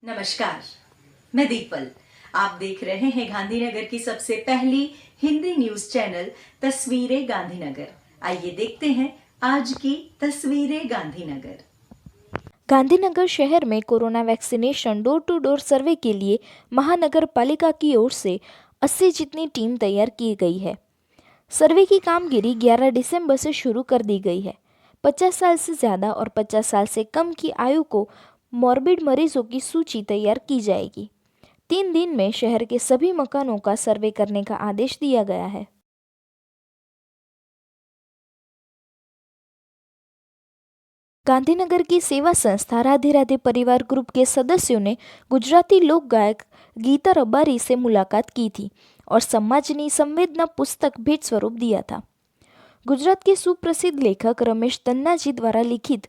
नमस्कार, मैं दीपल। आप देख रहे हैं गांधीनगर की सबसे पहली हिंदी न्यूज चैनल तस्वीरें गांधीनगर। आइए देखते हैं आज की तस्वीरें गांधीनगर। गांधीनगर शहर में corona vaccination door to door survey के लिए महानगर पालिका की ओर से 80 जितनी टीम तैयार की गई है। सर्वे की कामगिरी 11 दिसंबर से शुरू कर दी गई है। 50 साल से ज़्यादा और 50 साल से कम की आयु को मॉर्बिड मरीजों की सूची तैयार की जाएगी। 3 दिन में शहर के सभी मकानों का सर्वे करने का आदेश दिया गया है। गांधीनगर की सेवा संस्था राधे राधे परिवार ग्रुप के सदस्यों ने गुजराती लोक गायक गीता रबारी से मुलाकात की थी और समाजनी संवेदना पुस्तक भेंट स्वरूप दिया था। गुजरात के सुप्रसिद्ध लेखक रमेश तन्नाजी द्वारा लिखित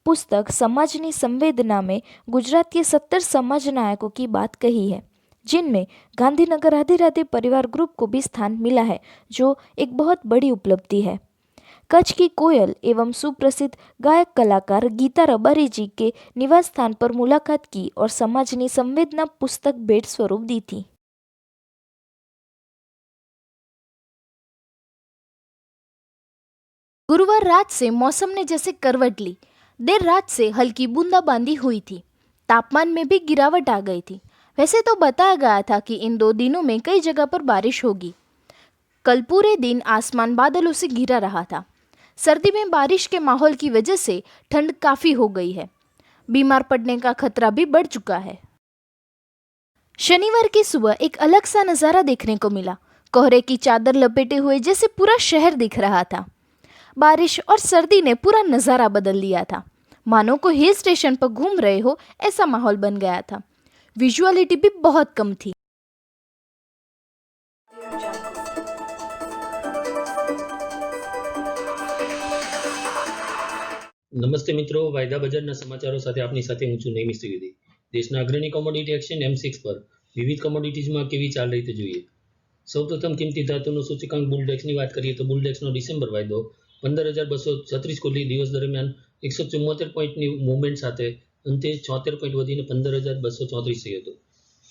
पुस्तक समाजनी संवेदना में गुजरात के 70 समाज नायकों की बात कही है, जिनमें गांधीनगर राधे राधे परिवार ग्रुप को भी स्थान मिला है, जो एक बहुत बड़ी उपलब्धि है। कच्छ की कोयल एवं सुप्रसिद्ध गायक कलाकार गीता रबारी जी के निवास स्थान पर मुलाकात की और समाजनी संवेदना पुस्तक भेंट स्वरूप दी थी। गुरुवार रात से मौसम ने जैसे करवट ली। देर रात से हल्की बूंदाबांदी हुई थी। तापमान में भी गिरावट आ गई थी। वैसे तो बताया गया था कि इन 2 दिनों में कई जगह पर बारिश होगी। कल पूरे दिन आसमान बादलों से घिरा रहा था। सर्दी में बारिश के माहौल की वजह से ठंड काफी हो गई है। बीमार पड़ने का खतरा भी बढ़ चुका है। शनिवार की सुबह एक अलग सा नजारा देखने को मिला। कोहरे की चादर लपेटे हुए जैसे पूरा शहर दिख रहा था। बारिश और सर्दी ने पूरा नजारा बदल दिया था। मानो को हिल स्टेशन पर घूम रहे हो ऐसा माहौल बन गया था। विजुअलिटी भी बहुत कम थी। નમસ્તે મિત્રો, વાયદા બજારના સમાચારો સાથે આપની સાથે હું છું નૈમિષ ત્રિવેદી। દેશના અગ્રણી કોમોડિટી એક્સચેન્જ M6 પર વિવિધ કોમોડિટીઝમાં કેવી ચાલ રહી તે જોઈએ। સૌપ્રથમ કિંમતી ધાતુનો સૂચકાંક બુલડેક્સની વાત કરીએ તો બુલડેક્સનો ડિસેમ્બર વાયદો 15,236 ખુલ્લી દિવસ દરમિયાન 174 પોઈન્ટની મૂવમેન્ટ સાથે અંતે 76 પોઈન્ટ વધીને 15,234 થઈ હતો।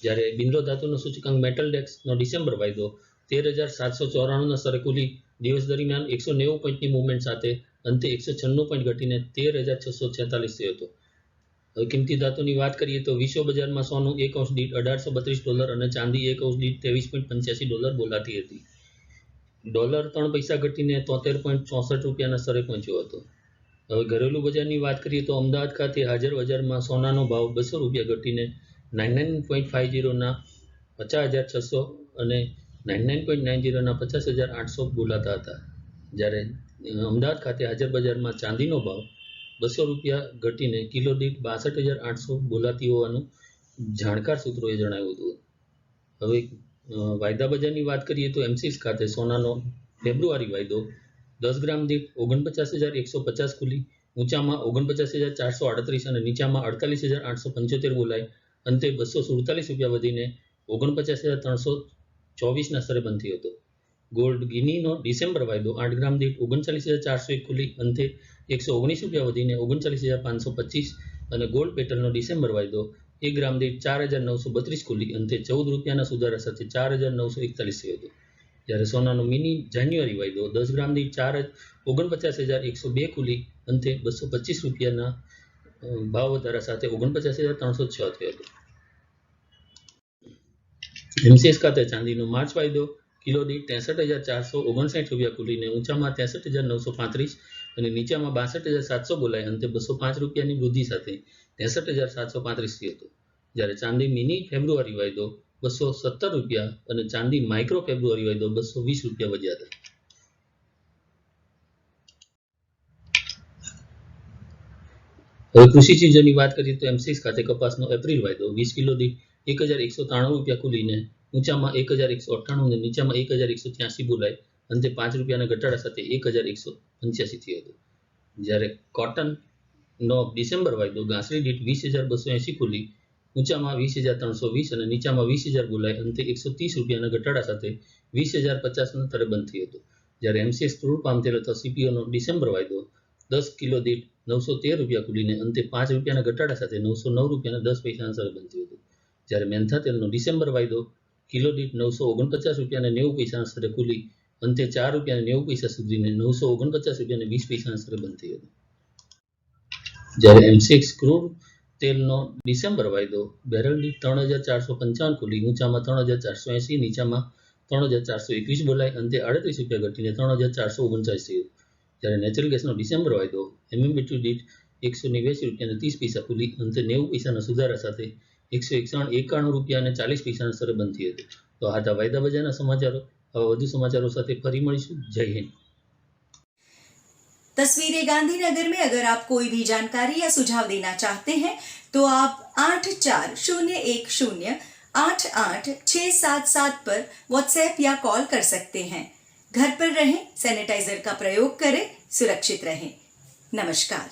જ્યારે બિંદ્રો ધાતુનો સૂચકાંક મેટલડેક્સનો ડિસેમ્બર વાયદો 13,794ના સ્તરે ખુલ્લી દિવસ દરમિયાન 190 પોઈન્ટની મૂવમેન્ટ સાથે અંતે 196 પોઈન્ટ ઘટીને 13,646 થયો હતો। હવે કિંમતી ધાતુની વાત કરીએ તો વિશ્વ બજારમાં સોનું 1 ઓunce દીઠ $1832 અને ચાંદી 1 ounce દીઠ $23.85 બોલાતી હતી। ડોલર 3 પૈસા ઘટીને 73.64 રૂપિયાના સ્તરે પહોંચ્યો હતો। હવે ઘરેલું બજારની વાત કરીએ તો અમદાવાદ ખાતે હાજર બજારમાં સોનાનો ભાવ 200 રૂપિયા ઘટીને 99.50ના 50,600 અને 99.90ના 50,800 બોલાતા હતા। જ્યારે અમદાવાદ ખાતે હાજર બજારમાં ચાંદીનો ભાવ 200 રૂપિયા ઘટીને કિલો દીઠ 62,800 બોલાતી હોવાનું જાણકાર સૂત્રોએ જણાવ્યું હતું। હવે વાયદા બજારની વાત કરીએ તો M6 ખાતે સોનાનો ફેબ્રુઆરી વાયદો 10 ગ્રામ દીઠ 49,150 ખુલી ઊંચામાં 49,438 અને નીચામાં 48,875 બોલાય અંતે 247 રૂપિયા વધીને 49,324ના સ્તરે બંધ થયો હતો। ગોલ્ડ ગિનીનો ડિસેમ્બર વાયદો 8 ગ્રામ દીઠ 39,401 ખુલી અંતે 119 રૂપિયા વધીને 39,525 અને ગોલ્ડ પેટલનો ડિસેમ્બર વાયદો 1 ગ્રામ દીઠ 4,932 ખુલી અંતે 14 રૂપિયાના સુધારા સાથે 4,941 થયો હતો। જ્યારે સોનાનો મિની જાન્યુઆરી વાયદો 10 ગ્રામ દીઠ 49,102 ખુલી અંતે 225 રૂપિયાના ભાવ વધારા સાથે 49,306 થયો હતો। M6 ખાતે ચાંદીનો માર્ચ વાયદો કિલો દીઠ 63,459 રૂપિયા ખુલીને ઊંચામાં 63,935 અને નીચામાં 62,700 બોલાય અંતે 205 રૂપિયાની વૃદ્ધિ સાથે 63,735 થયો હતો। જ્યારે ચાંદી મિની ફેબ્રુઆરી વાયદો 217 રૂપિયા અને ચાંદી માઇક્રો ફેબ્રુઆરી વાયદો 220 રૂપિયા વધ્યા હતા। હવે કૃષિ ચીજોની વાત કરીએ તો M6 ખાતે કપાસનો એપ્રિલ વાયદો 20 કિલો દીઠ 1,193 રૂપિયા ખુલીને ઊંચામાં 1,198 અને નીચામાં 1,183 બોલાય અંતે 5 રૂપિયાના ઘટાડા સાથે 1,185 થયો હતો। જ્યારે કોટનનો ડિસેમ્બર વાયદો ગાંસડી દીઠ 20,280 ખુલી ઊંચામાં 20,320 અને નીચામાં 20,000 બોલાય અંતે 130 રૂપિયાના ઘટાડા સાથે 20,050ના સ્તરે બંધ થયો હતો। જ્યારે M6 ક્રૂડ પામ તેલ અથવા CPOનો ડિસેમ્બર વાયદો 10 કિલો દીઠ 913 રૂપિયા ખુલીને અંતે 5 રૂપિયાના ઘટાડા સાથે 909 રૂપિયાના 10 પૈસાના સ્તરે બંધ થયું હતું. જ્યારે મેન્થા તેલનો ડિસેમ્બર વાયદો કિલો દીઠ 949 રૂપિયાને 90 પૈસાના સ્તરે ખુલી અંતે 4 રૂપિયાને 90 પૈસા સુધીને 949 રૂપિયાને 20 પૈસાના સ્તરે બંધ થયું હતું. જ્યારે M6 ક્રૂડ તેલનો ડિસેમ્બર વાયદો બેરલ દીઠ 3455 ખુલી ઊંચામાં 3480, નીચામાં 3421 બોલાઈ અંતે 38 રૂપિયા ઘટીને 3439 થયું. જ્યારે નેચરલ ગેસનો ડિસેમ્બર વાયદો MMBtu દીઠ 189 રૂપિયાને 30 પૈસા ખુલી અંતે 90 પૈસાના સુધારા સાથે 191 રૂપિયા અને 40 પૈસાના સ્તરે બંધ થયું હતું. તો આ હતા વાયદા બજારના સમાચારો. હવે વધુ સમાચારો સાથે ફરી મળીશું. જય હિન્દ. तस्वीरें गांधीनगर में अगर आप कोई भी जानकारी या सुझाव देना चाहते हैं तो आप 8401088677 पर व्हाट्सएप या कॉल कर सकते हैं. घर पर रहें, सैनिटाइजर का प्रयोग करें, सुरक्षित रहें. नमस्कार.